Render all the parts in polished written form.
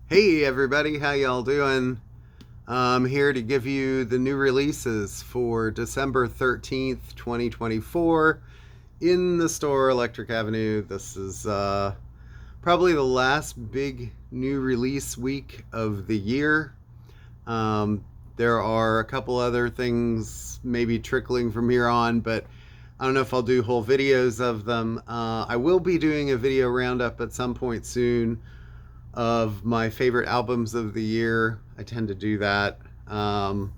Hey everybody, how y'all doing? I'm here to give you the new releases for December 13th, 2024 in the store Electric Avenue. This is probably the last big new release week of the year. Um, there are a couple other things maybe trickling from here on, but I don't know if I'll do whole videos of them. I will be doing a video roundup at some point soon of my favorite albums of the year. I tend to do that. Not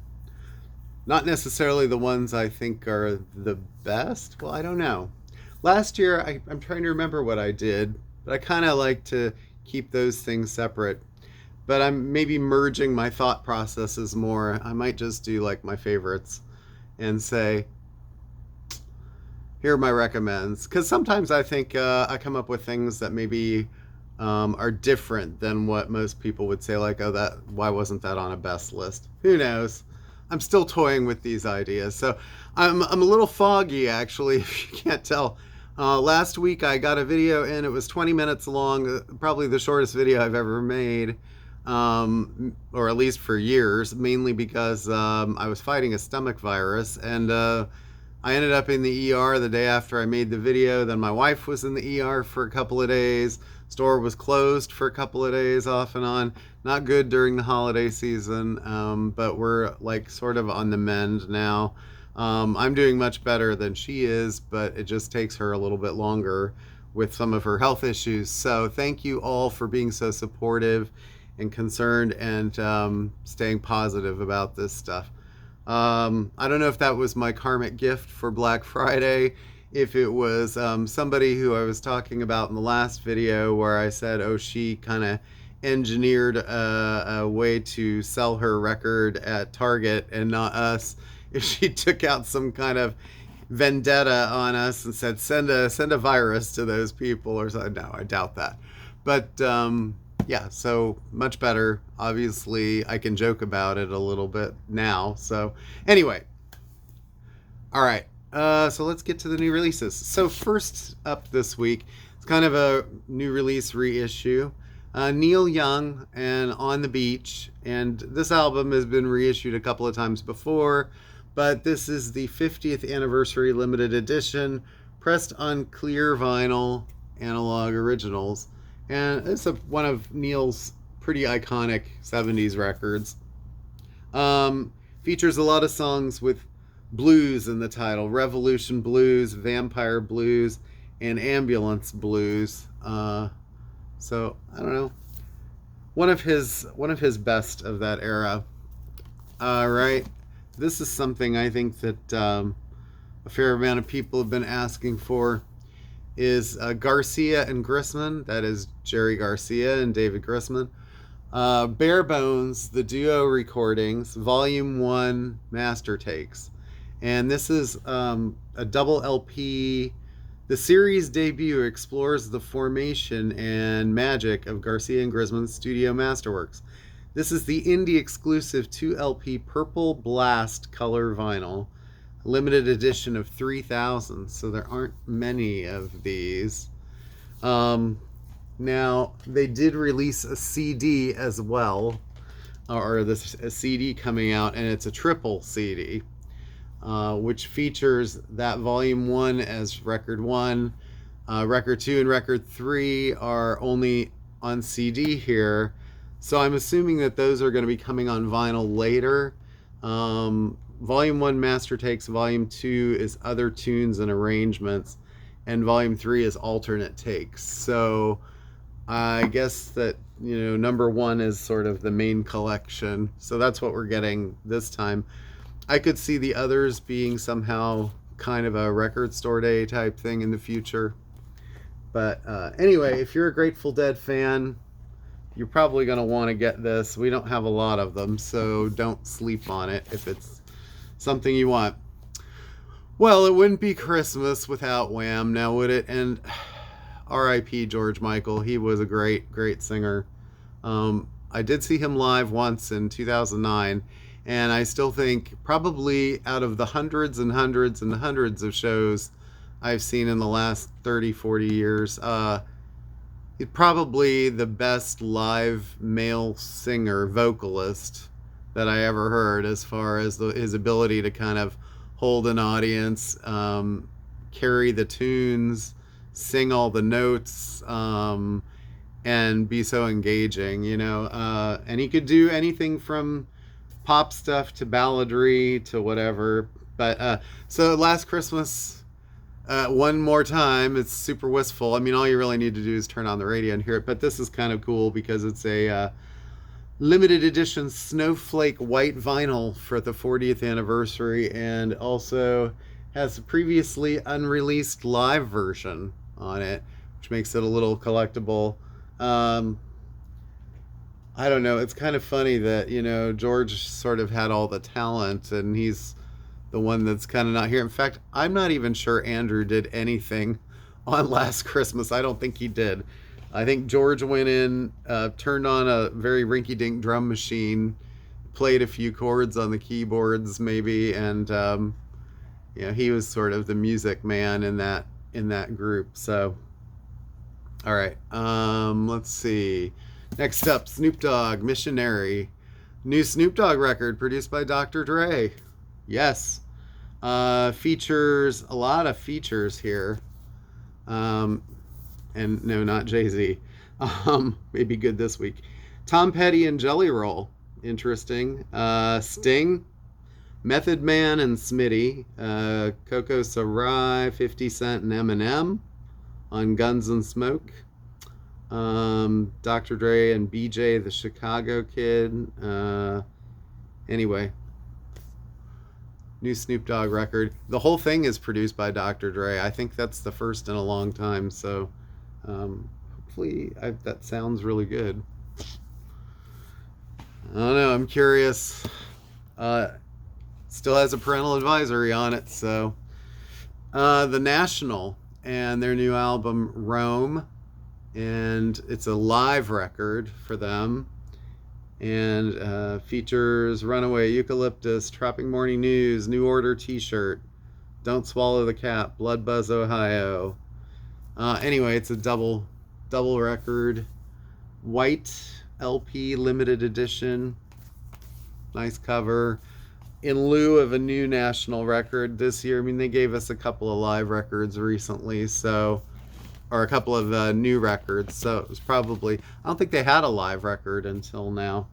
necessarily the ones I think are the best. Well, I don't know. Last year, I'm trying to remember what I did, but I kind of like to keep those things separate. But I'm maybe merging my thought processes more. I might just do like my favorites and say, here are my recommends. Because sometimes I think I come up with things that maybe are different than what most people would say, like, oh, that, why wasn't that on a best list? Who knows? I'm still toying with these ideas. So I'm a little foggy, actually, if you can't tell. Last week I got a video in, it was 20 minutes long, probably the shortest video I've ever made, or at least for years, mainly because I was fighting a stomach virus, and I ended up in the ER the day after I made the video. Then my wife was in the ER for a couple of days. Store was closed for a couple of days off and on. Not good during the holiday season, but we're like sort of on the mend now. I'm doing much better than she is, but it just takes her a little bit longer with some of her health issues. So thank you all for being so supportive and concerned, and staying positive about this stuff. I don't know if that was my karmic gift for Black Friday, if it was somebody who I was talking about in the last video where I said, oh, she kind of engineered a way to sell her record at Target and not us. If she took out some kind of vendetta on us and said, send a virus to those people or something. No, I doubt that. But yeah, so much better. Obviously, I can joke about it a little bit now. So anyway, all right. So let's get to the new releases. So first up this week, it's kind of a new release reissue. Neil Young and On the Beach, and this album has been reissued a couple of times before, but this is the 50th anniversary limited edition, pressed on clear vinyl analog originals, and it's one of Neil's pretty iconic 70s records. Features a lot of songs with blues in the title: Revolution Blues, Vampire Blues, and Ambulance Blues. So I don't know, one of his best of that era. All right, this is something I think that a fair amount of people have been asking for, is Garcia and Grisman. That is Jerry Garcia and David Grisman. Bare Bones, the duo recordings, Volume 1 master takes. And this is a double LP. The series debut explores the formation and magic of Garcia and Grisman's studio masterworks. This is the indie exclusive 2 LP Purple Blast color vinyl, limited edition of 3,000, so there aren't many of these. Now, they did release a CD as well, or this a CD coming out, and it's a triple CD, which features that Volume 1 as Record 1. Record 2 and Record 3 are only on CD here, so I'm assuming that those are going to be coming on vinyl later. Volume 1 master takes, Volume 2 is other tunes and arrangements, and Volume 3 is alternate takes. So I guess that, number 1 is sort of the main collection. So that's what we're getting this time. I could see the others being somehow kind of a record store day type thing in the future. But anyway, if you're a Grateful Dead fan, you're probably going to want to get this. We don't have a lot of them, so don't sleep on it if it's something you want. Well, it wouldn't be Christmas without Wham, now would it? And R.I.P. George Michael. He was a great, great singer. I did see him live once in 2009, and I still think probably out of the hundreds and hundreds and hundreds of shows I've seen in the last 30, 40 years, He's probably the best live male singer vocalist that I ever heard, as far as his ability to kind of hold an audience, carry the tunes, sing all the notes, and be so engaging, and he could do anything from pop stuff to balladry to whatever. But so Last Christmas, one more time, it's super wistful. I mean, all you really need to do is turn on the radio and hear it. But this is kind of cool because it's a limited edition snowflake white vinyl for the 40th anniversary, and also has a previously unreleased live version on it, which makes it a little collectible. Um, I don't know. It's kind of funny that, George sort of had all the talent and he's the one that's kind of not here. In fact, I'm not even sure Andrew did anything on Last Christmas. I don't think he did. I think George went in, turned on a very rinky dink drum machine, played a few chords on the keyboards maybe, and he was sort of the music man in that group. So, all right, let's see. Next up, Snoop Dogg, Missionary. New Snoop Dogg record produced by Dr. Dre. Yes. Features a lot of features here. And no, not Jay-Z. Maybe good this week. Tom Petty and Jelly Roll. Interesting. Sting, Method Man and Smitty. Coco Sarai, 50 Cent and Eminem on Guns and Smoke. Dr. Dre and BJ the Chicago Kid. Anyway, new Snoop Dogg record. The whole thing is produced by Dr. Dre. I think that's the first in a long time, so hopefully that sounds really good. I don't know, I'm curious. Still has a parental advisory on it, so The National and their new album Rome, and it's a live record for them, and features Runaway Eucalyptus, Tropic Morning News, New Order t-shirt, Don't Swallow the Cat, Blood Buzz Ohio. Anyway, it's a double record, white LP limited edition, nice cover, in lieu of a new national record this year. I mean, they gave us a couple of live records recently, or a couple of new records, so it was probably, I don't think they had a live record until now.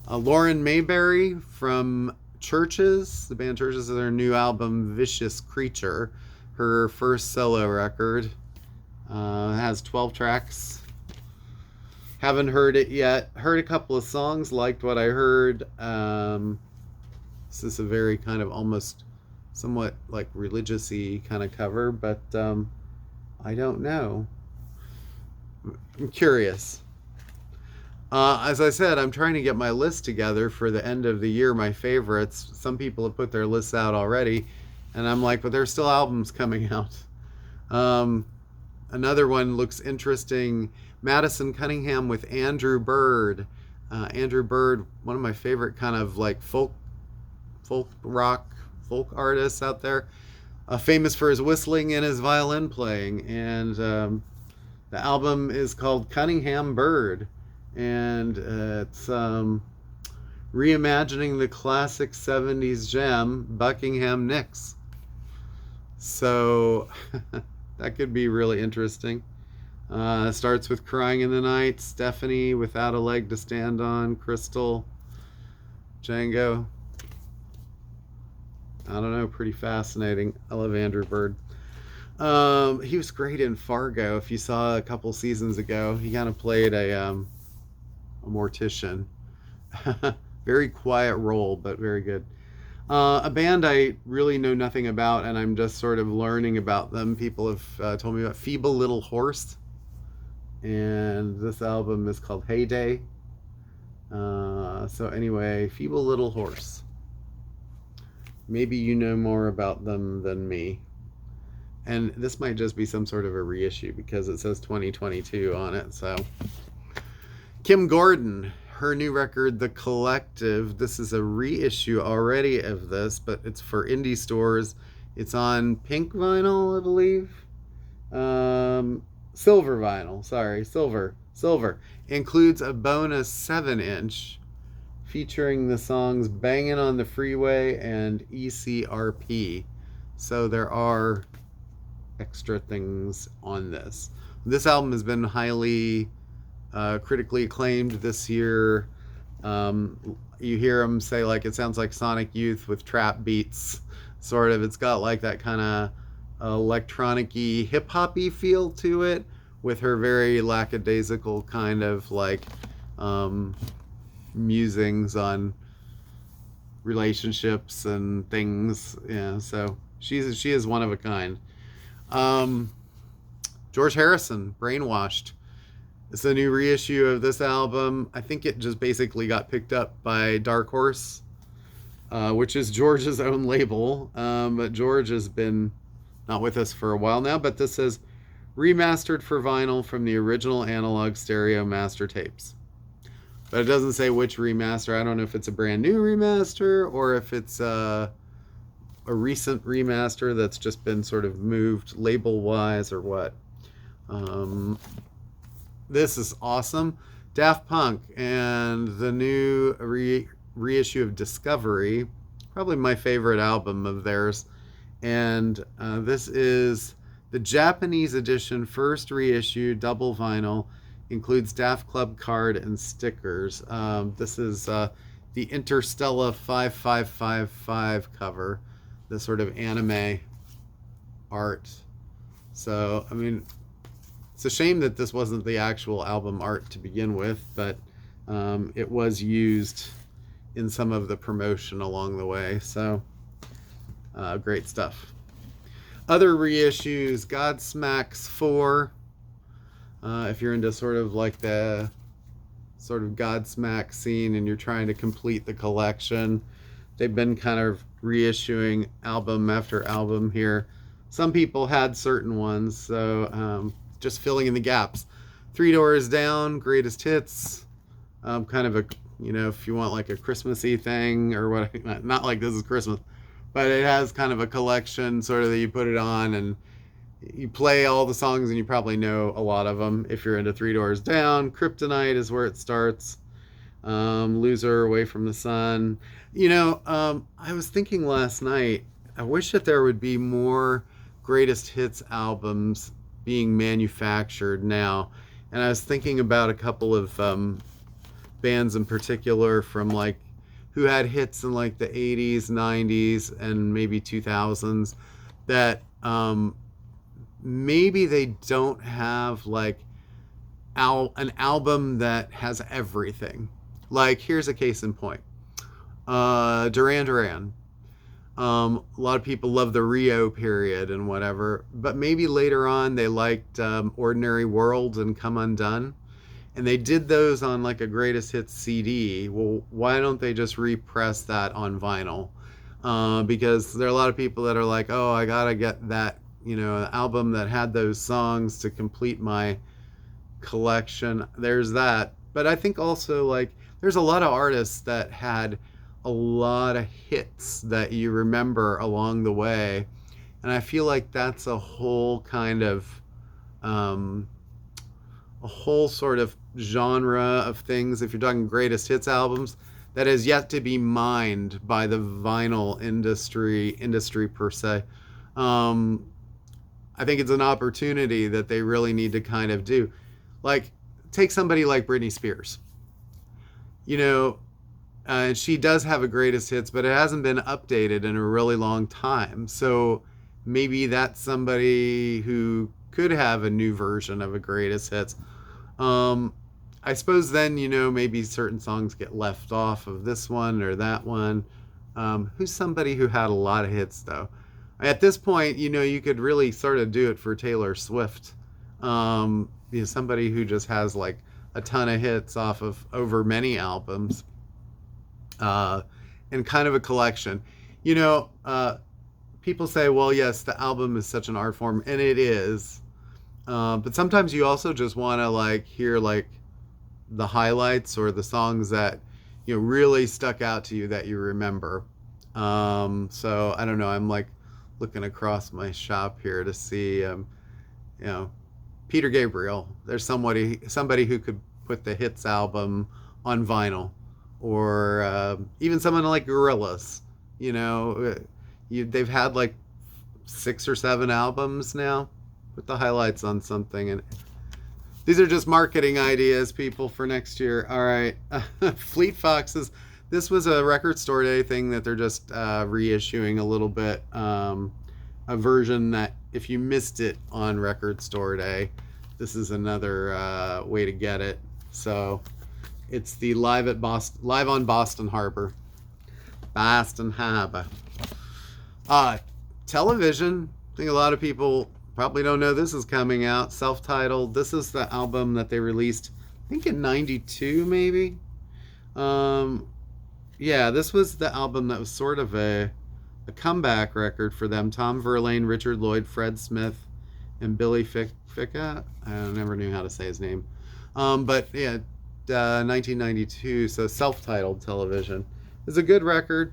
Lauren Mayberry from Churches, the band Churches, their new album Vicious Creature, her first solo record. Has 12 tracks. Haven't heard it yet. Heard a couple of songs, liked what I heard. This is a very kind of almost somewhat like religious-y kind of cover, but I don't know. I'm curious. As I said, I'm trying to get my list together for the end of the year, my favorites. Some people have put their lists out already, and I'm like, but there's still albums coming out. Another one looks interesting. Madison Cunningham with Andrew Bird. Andrew Bird, one of my favorite kind of like folk artists out there. Famous for his whistling and his violin playing. And the album is called Cunningham Bird. And it's reimagining the classic 70s gem, Buckingham Nicks. So that could be really interesting. Starts with Crying in the Night, Stephanie, Without a Leg to Stand On, Crystal, Django. I don't know, pretty fascinating. I love Andrew Bird. He was great in Fargo. If you saw a couple seasons ago, he kind of played a mortician. Very quiet role, but very good. A band I really know nothing about, and I'm just sort of learning about them. People have told me about Feeble Little Horse, and this album is called Heyday. So anyway, Feeble Little Horse. Maybe you know more about them than me. And this might just be some sort of a reissue because it says 2022 on it. So Kim Gordon, her new record, The Collective. This is a reissue already of this, but it's for indie stores. It's on pink vinyl, I believe. Silver vinyl, sorry, silver. Includes a bonus 7-inch featuring the songs Bangin' on the Freeway and ECRP. So there are extra things on this. This album has been highly critically acclaimed this year. You hear them say like it sounds like Sonic Youth with trap beats, sort of. It's got like that kind of electronic-y, hip-hop-y feel to it, with her very lackadaisical kind of like um, musings on relationships and things. Yeah, so she is one of a kind. Um, George Harrison, Brainwashed. It's a new reissue of this album. I think it just basically got picked up by Dark Horse, which is George's own label. But George has been not with us for a while now. But this says remastered for vinyl from the original analog stereo master tapes. But it doesn't say which remaster. I don't know if it's a brand new remaster or if it's a recent remaster that's just been sort of moved label wise or what. This is awesome. Daft Punk and the new reissue of Discovery, probably my favorite album of theirs. And this is the Japanese edition, first reissue, double vinyl, includes Daft Club card and stickers. This is the Interstella 5555 cover, the sort of anime art. So, I mean, it's a shame that this wasn't the actual album art to begin with, but it was used in some of the promotion along the way. So, great stuff. Other reissues, Godsmack's 4. If you're into sort of like the sort of Godsmack scene and you're trying to complete the collection, they've been kind of reissuing album after album here. Some people had certain ones, so just filling in the gaps. Three Doors Down, greatest hits. Kind of a, you know, if you want like a Christmassy thing or what, not like this is Christmas, but it has kind of a collection sort of that you put it on and you play all the songs and you probably know a lot of them if you're into Three Doors Down. Kryptonite is where it starts. Loser, Away from the Sun. You know, I was thinking last night, I wish that there would be more greatest hits albums being manufactured now. And I was thinking about a couple of bands in particular from like who had hits in like the 80s, 90s, and maybe 2000s that maybe they don't have like an album that has everything. Like, here's a case in point. Duran Duran. A lot of people love the Rio period and whatever, but maybe later on they liked Ordinary World and Come Undone, and they did those on like a greatest hits CD. Well, why don't they just repress that on vinyl? Because there are a lot of people that are like, oh, I gotta get that, you know, album that had those songs to complete my collection. There's that. But I think also like there's a lot of artists that had a lot of hits that you remember along the way, and I feel like that's a whole kind of a whole sort of genre of things, if you're talking greatest hits albums, that is yet to be mined by the vinyl industry per se. I think it's an opportunity that they really need to kind of do. Like, take somebody like Britney Spears. You know, she does have a greatest hits, but it hasn't been updated in a really long time. So maybe that's somebody who could have a new version of a greatest hits. I suppose then, you know, maybe certain songs get left off of this one or that one. Who's somebody who had a lot of hits, though? At this point, you know, you could really sort of do it for Taylor Swift. You know, somebody who just has like a ton of hits off of over many albums. And kind of a collection. You know, people say, well, yes, the album is such an art form, and it is. But sometimes you also just want to like hear like the highlights or the songs that, you know, really stuck out to you that you remember. So I don't know. I'm like looking across my shop here to see, you know, Peter Gabriel. There's somebody who could put the hits album on vinyl, or even someone like Gorillaz. You know, they've had like 6 or 7 albums now. Put the highlights on something, and these are just marketing ideas, people, for next year. All right, Fleet Foxes. This was a record store day thing that they're just reissuing a little bit. A version that if you missed it on record store day, this is another way to get it. So it's the live on Boston Harbor. Boston Harbor. Television. I think a lot of people probably don't know this is coming out. Self-titled. This is the album that they released, I think in '92 maybe. Yeah, this was the album that was sort of a comeback record for them. Tom Verlaine, Richard Lloyd, Fred Smith, and Billy Ficca. I never knew how to say his name. But yeah, 1992, so self-titled Television. It's a good record.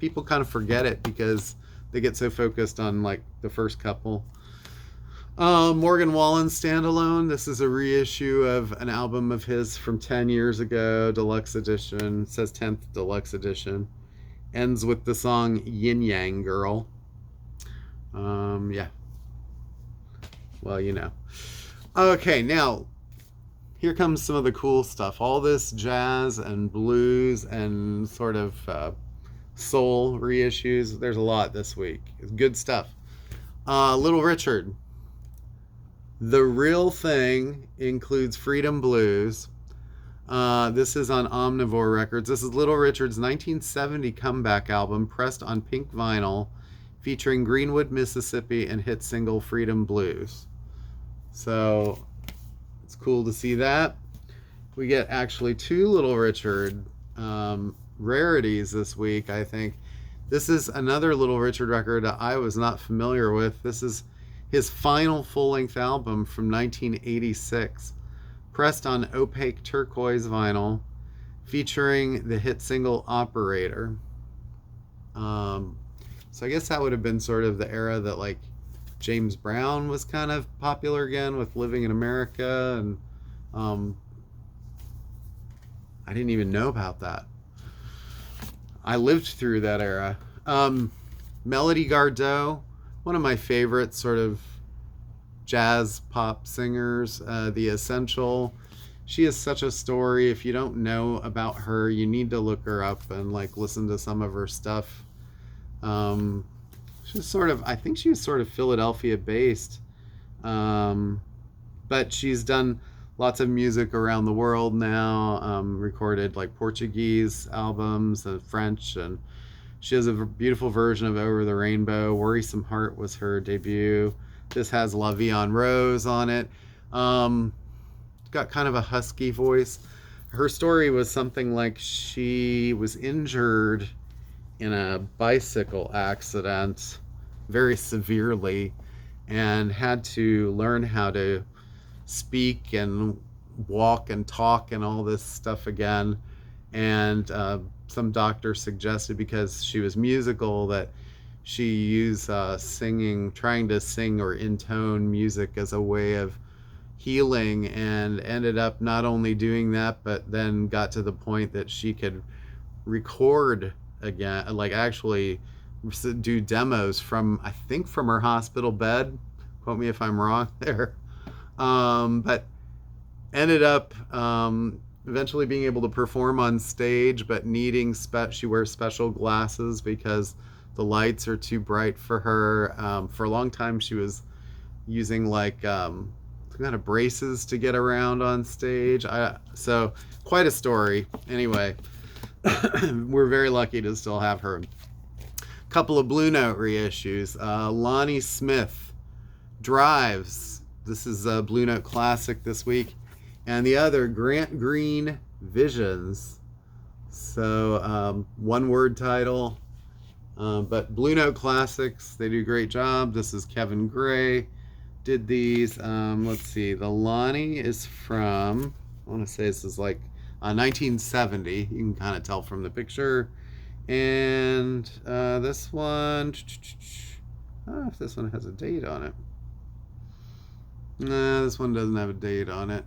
People kind of forget it because they get so focused on like the first couple. Morgan Wallen Standalone. This is a reissue of an album of his from 10 years ago, deluxe edition. It says 10th deluxe edition. Ends with the song Yin Yang Girl. Yeah. Well, you know. Okay, now here comes some of the cool stuff. All this jazz and blues and sort of soul reissues. There's a lot this week. It's good stuff. Little Richard. The Real Thing includes Freedom Blues. This is on Omnivore Records. This is Little Richard's 1970 comeback album, pressed on pink vinyl, featuring Greenwood, Mississippi, and hit single Freedom Blues. So it's cool to see that. We get actually 2 Little Richard rarities this week, I think. This is another Little Richard record that I was not familiar with. This is his final full-length album from 1986, pressed on opaque turquoise vinyl, featuring the hit single Operator. So I guess that would have been sort of the era that like James Brown was kind of popular again with Living in America, and I didn't even know about that. I lived through that era. Melody Gardot, one of my favorite sort of jazz pop singers, The Essential. She is such a story. If you don't know about her, you need to look her up and like listen to some of her stuff. She's sort of, I think she was sort of Philadelphia based, but she's done lots of music around the world now. Recorded like Portuguese albums and French, and she has a beautiful version of Over the Rainbow. Worrisome Heart was her debut. This has La Vie en Rose on it. Got kind of a husky voice. Her story was something like she was injured in a bicycle accident very severely and had to learn how to speak and walk and talk and all this stuff again. And some doctor suggested, because she was musical, that she use singing, trying to sing or intone music as a way of healing, and ended up not only doing that, but then got to the point that she could record again, like actually do demos from, I think, from her hospital bed. Quote me if I'm wrong there. But ended up eventually being able to perform on stage, but needing she wears special glasses because the lights are too bright for her. For a long time she was using like kind of braces to get around on stage. So quite a story. Anyway, we're very lucky to still have her. Couple of Blue Note reissues. Lonnie Smith, Drives. This is a Blue Note classic this week. And the other, Grant Green, Visions. So one word title. But Blue Note classics, they do a great job. This is Kevin Gray did these. Let's see, the Lonnie is from, I want to say this is like 1970. You can kind of tell from the picture. And this one, I don't know if this one has a date on it. Nah, this one doesn't have a date on it.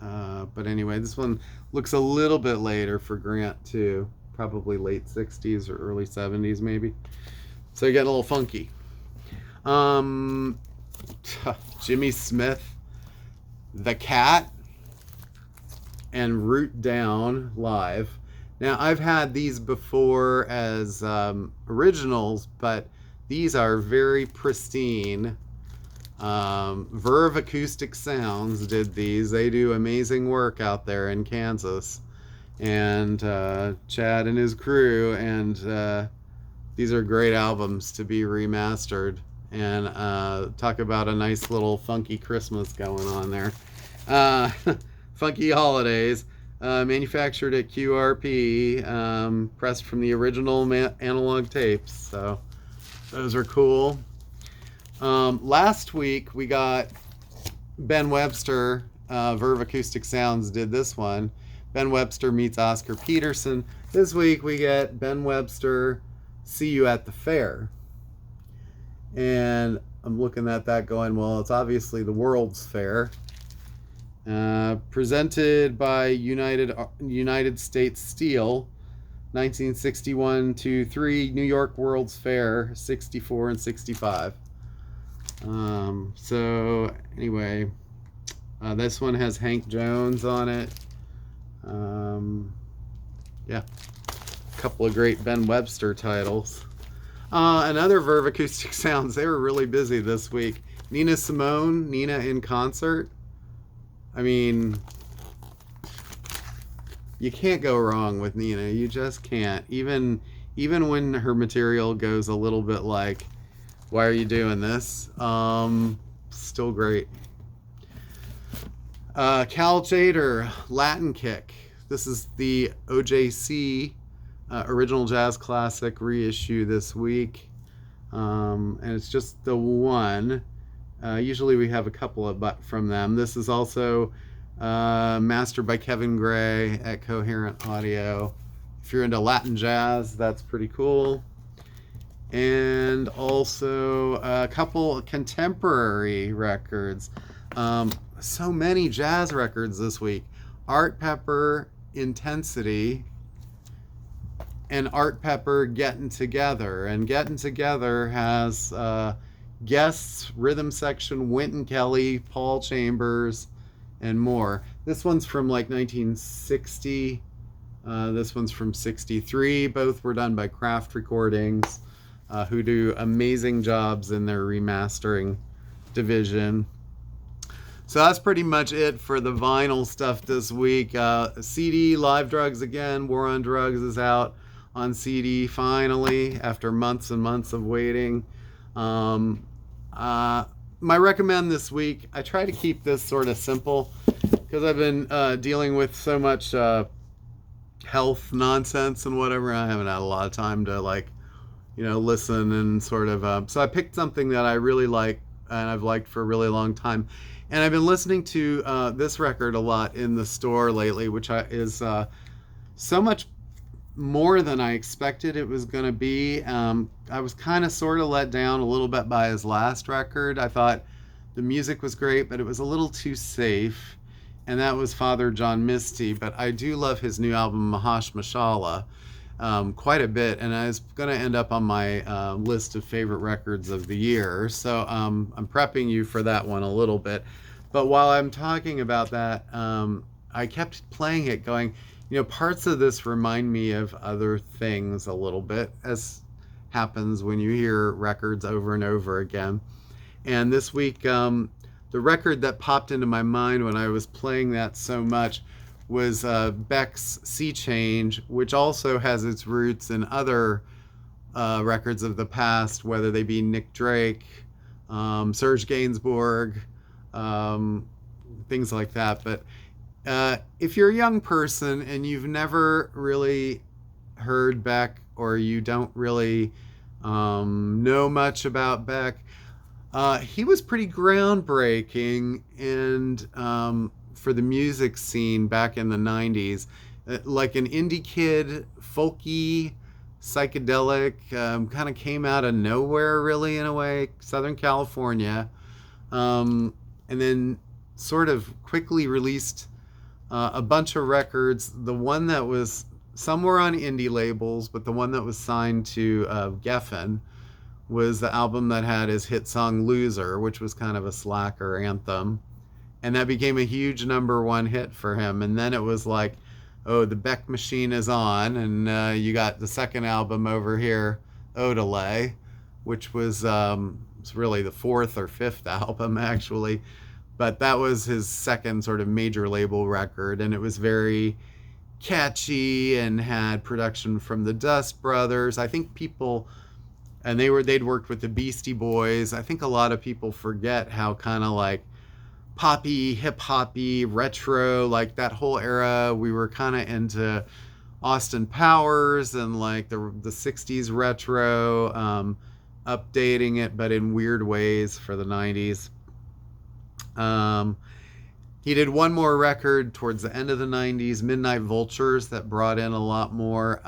But anyway, this one looks a little bit later for Grant too. Probably late 60s or early 70s maybe. So you're getting a little funky. Um, Jimmy Smith, The Cat, and Root Down live. Now, I've had these before as originals, but these are very pristine. Verve Acoustic Sounds did these. They do amazing work out there in Kansas. And Chad and his crew, and these are great albums to be remastered. And talk about a nice little funky Christmas going on there. Uh, Funky Holidays, manufactured at QRP, pressed from the original analog tapes. So those are cool. Last week we got Ben Webster, Verve Acoustic Sounds did this one. Ben Webster meets Oscar Peterson. This week we get Ben Webster, See You at the Fair. And I'm looking at that going, well, it's obviously the World's Fair. Presented by United States Steel, 1961 to 3, New York World's Fair, 64 and 65. So anyway, this one has Hank Jones on it. Yeah, a couple of great Ben Webster titles. Another Verve Acoustic Sounds. They were really busy this week. Nina Simone, Nina in concert. I mean, you can't go wrong with Nina. You just can't. Even when her material goes a little bit like, why are you doing this? Still great. Cal Tjader, Latin Kick. This is the OJC original jazz classic reissue this week. And it's just the one. Usually we have a couple of from them. This is also mastered by Kevin Gray at Coherent Audio. If you're into Latin jazz, that's pretty cool. And also a couple contemporary records. So many jazz records this week. Art Pepper, Intensity, and Art Pepper, Getting Together. And Getting Together has guests, rhythm section, Wynton Kelly, Paul Chambers, and more. This one's from like 1960. This one's from 63. Both were done by Craft Recordings, who do amazing jobs in their remastering division. So that's pretty much it for the vinyl stuff this week. CD, Live Drugs again. War on Drugs is out on CD finally after months and months of waiting. My recommend this week, I try to keep this sort of simple because I've been dealing with so much health nonsense and whatever. I haven't had a lot of time to listen and sort of. So I picked something that I really like and I've liked for a really long time. And I've been listening to this record a lot in the store lately, which is so much more than I expected it was going to be. I was kind of sort of let down a little bit by his last record. I thought the music was great, but it was a little too safe. And that was Father John Misty. But I do love his new album, Mahash Mashallah, quite a bit. And it's going to end up on my list of favorite records of the year. So I'm prepping you for that one a little bit. But while I'm talking about that, I kept playing it going, parts of this remind me of other things a little bit, as happens when you hear records over and over again. And this week, the record that popped into my mind when I was playing that so much was Beck's Sea Change, which also has its roots in other records of the past, whether they be Nick Drake, Serge Gainsbourg, things like that. But if you're a young person and you've never really heard Beck, or you don't really know much about Beck, he was pretty groundbreaking and for the music scene back in the 90s. Like an indie kid, folky, psychedelic, kind of came out of nowhere really in a way, Southern California. and then sort of quickly released a bunch of records. The one that was, some were on indie labels, but the one that was signed to Geffen was the album that had his hit song Loser, which was kind of a slacker anthem. And that became a huge number one hit for him. And then it was like, oh, the Beck machine is on, and you got the second album over here, Odelay, which was really the fourth or fifth album, actually. But that was his second sort of major label record, and it was very catchy and had production from the Dust Brothers. I think people, and they'd worked with the Beastie Boys. I think a lot of people forget how kind of like poppy, hip hoppy, retro, like that whole era. We were kind of into Austin Powers and like the 60s retro, updating it, but in weird ways for the 90s. Um, he did one more record towards the end of the 90s, Midnight Vultures, that brought in a lot more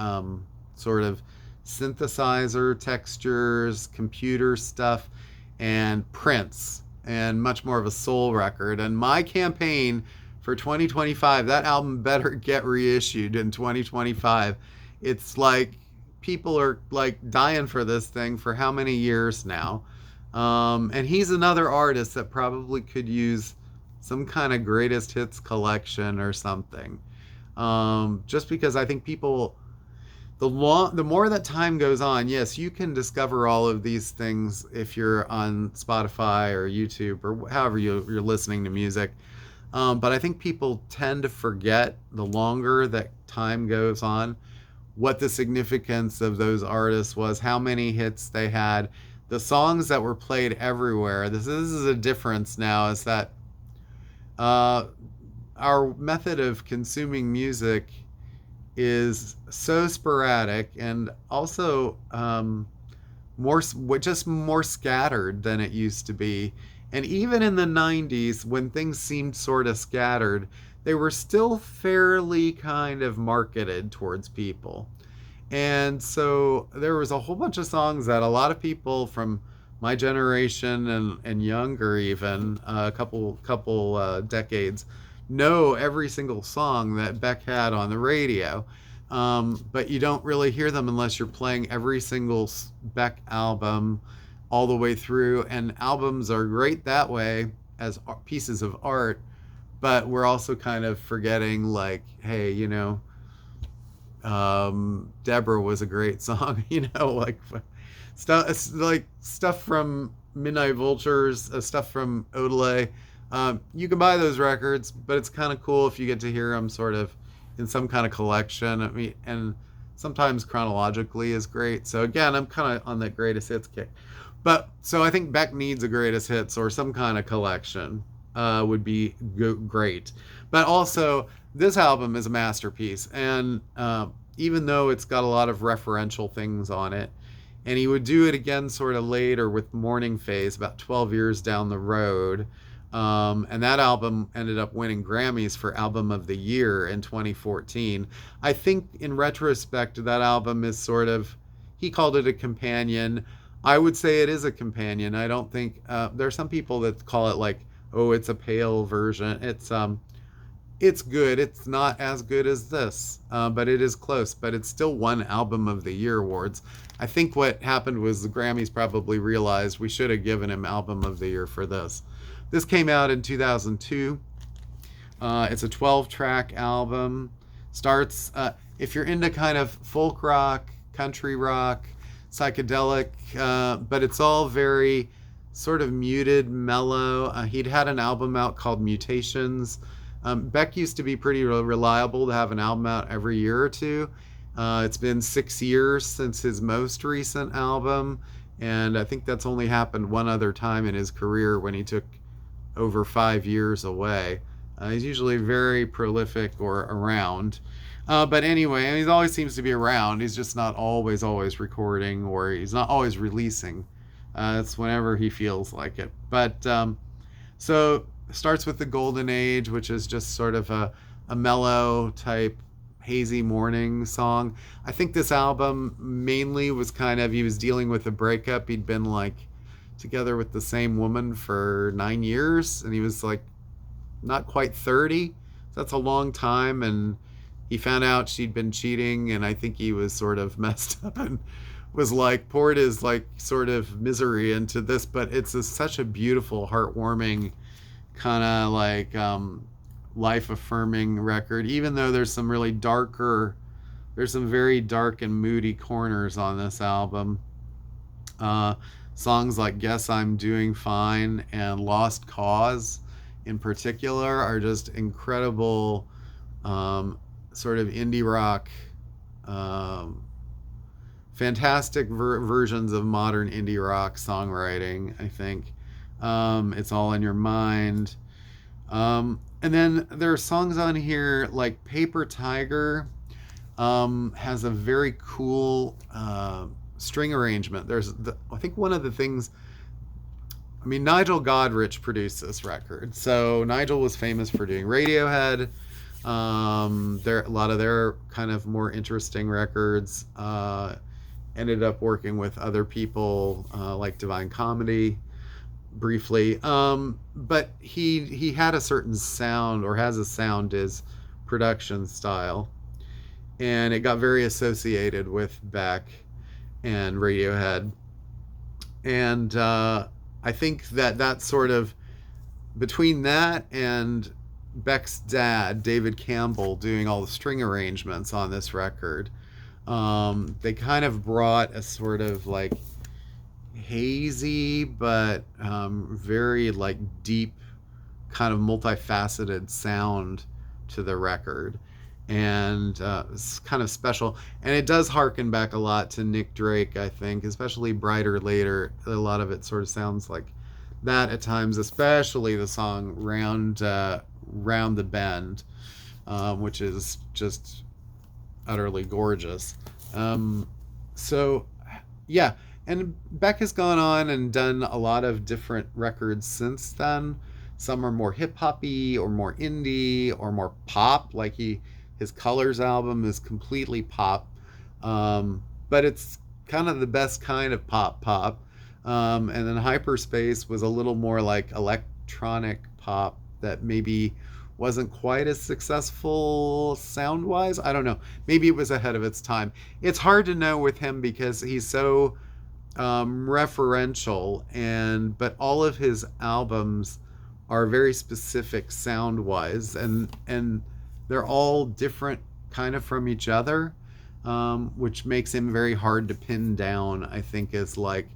sort of synthesizer textures, computer stuff, and Prince, and much more of a soul record. And my campaign for 2025, that album better get reissued in 2025. It's like people are like dying for this thing for how many years now. And he's another artist that probably could use some kind of greatest hits collection or something. Just because I think people, the more that time goes on, yes, you can discover all of these things if you're on Spotify or YouTube or however you're listening to music. But I think people tend to forget, the longer that time goes on, what the significance of those artists was, how many hits they had, the songs that were played everywhere. This is a difference now, is that our method of consuming music is so sporadic, and also just more scattered than it used to be. And even in the 90s, when things seemed sort of scattered, they were still fairly kind of marketed towards people. And so there was a whole bunch of songs that a lot of people from my generation and younger, even a couple decades, know every single song that Beck had on the radio. But you don't really hear them unless you're playing every single Beck album all the way through. And albums are great that way as pieces of art, but we're also kind of forgetting, like, hey, Deborah was a great song, like stuff from Midnight Vultures, stuff from Odelay. You can buy those records, but it's kind of cool if you get to hear them sort of in some kind of collection. I mean, and sometimes chronologically is great. So again, I'm kind of on that greatest hits kick. But so I think Beck needs a greatest hits or some kind of collection would be great. But also, this album is a masterpiece, and even though it's got a lot of referential things on it, and he would do it again sort of later with Morning Phase about 12 years down the road, and that album ended up winning Grammys for Album of the Year in 2014. I think in retrospect, that album is sort of, he called it a companion. I would say it is a companion. I don't think, there are some people that call it like, oh, it's a pale version. It's good. It's not as good as this, but it is close. But it's still won Album of the Year awards. I think what happened was the Grammys probably realized we should have given him Album of the Year for this. This came out in 2002. It's a 12-track album. Starts, if you're into kind of folk rock, country rock, psychedelic, but it's all very sort of muted, mellow. He'd had an album out called Mutations. Beck used to be pretty reliable to have an album out every year or two. It's been 6 years since his most recent album, and I think that's only happened one other time in his career, when he took over 5 years away. He's usually very prolific or around. But anyway, he always seems to be around. He's just not always recording, or he's not always releasing. It's whenever he feels like it. But so starts with the Golden Age, which is just sort of a mellow type hazy morning song. I think this album mainly was kind of, he was dealing with a breakup. He'd been like together with the same woman for 9 years, and he was like not quite 30. So that's a long time. And he found out she'd been cheating, and I think he was sort of messed up and was like poured his like sort of misery into this. But it's such a beautiful, heartwarming, kind of like life affirming record, even though there's some very dark and moody corners on this album. uh, Songs like Guess I'm Doing Fine and Lost Cause in particular are just incredible, sort of indie rock, um, fantastic versions of modern indie rock songwriting, I think. It's All in Your Mind. And then there are songs on here like Paper Tiger, has a very cool string arrangement. I think one of the things, I mean, Nigel Godrich produced this record. So Nigel was famous for doing Radiohead. A lot of their kind of more interesting records. Ended up working with other people like Divine Comedy briefly. But he had a certain sound, or has a sound, his production style, and it got very associated with Beck and Radiohead. And I think that sort of, between that and Beck's dad, David Campbell, doing all the string arrangements on this record, they kind of brought a sort of like hazy but very like deep, kind of multifaceted sound to the record. And it's kind of special, and it does harken back a lot to Nick Drake, I think, especially Brighter Later. A lot of it sort of sounds like that at times, especially the song Round the Bend, which is just utterly gorgeous. So yeah, and Beck has gone on and done a lot of different records since then. Some are more hip-hoppy or more indie or more pop, like his Colors album is completely pop, but it's kind of the best kind of pop. And then Hyperspace was a little more like electronic pop that maybe wasn't quite as successful sound wise. I don't know. Maybe it was ahead of its time. It's hard to know with him because he's so referential, but all of his albums are very specific sound wise, and they're all different kind of from each other, which makes him very hard to pin down, I think, as like,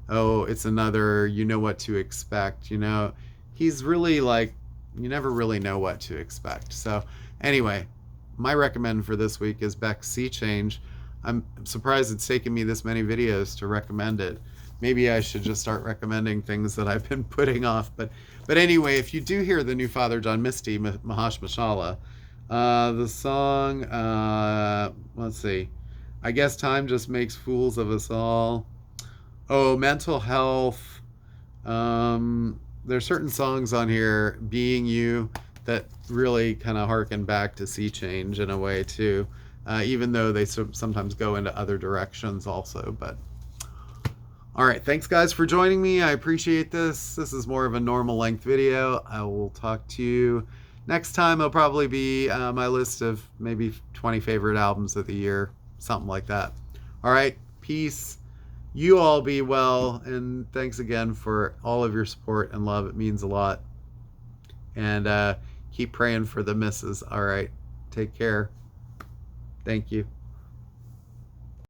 oh, it's another You Know What to Expect. He's really like, you never really know what to expect. So anyway, my recommend for this week is Beck's Sea Change. I'm surprised it's taken me this many videos to recommend it. Maybe I should just start recommending things that I've been putting off. But anyway, if you do hear the new Father John Misty, Mahash Mashallah, the song, let's see, I Guess Time Just Makes Fools of Us All. Oh, Mental Health. There's certain songs on here, Being You, that really kind of harken back to Sea Change in a way too, even though they sometimes go into other directions also. But all right, thanks guys for joining me. I appreciate this. This is more of a normal length video. I will talk to you next time. It'll probably be my list of maybe 20 favorite albums of the year, something like that. All right, peace. You all be well, and thanks again for all of your support and love. It means a lot. And keep praying for the missus. All right, take care. Thank you.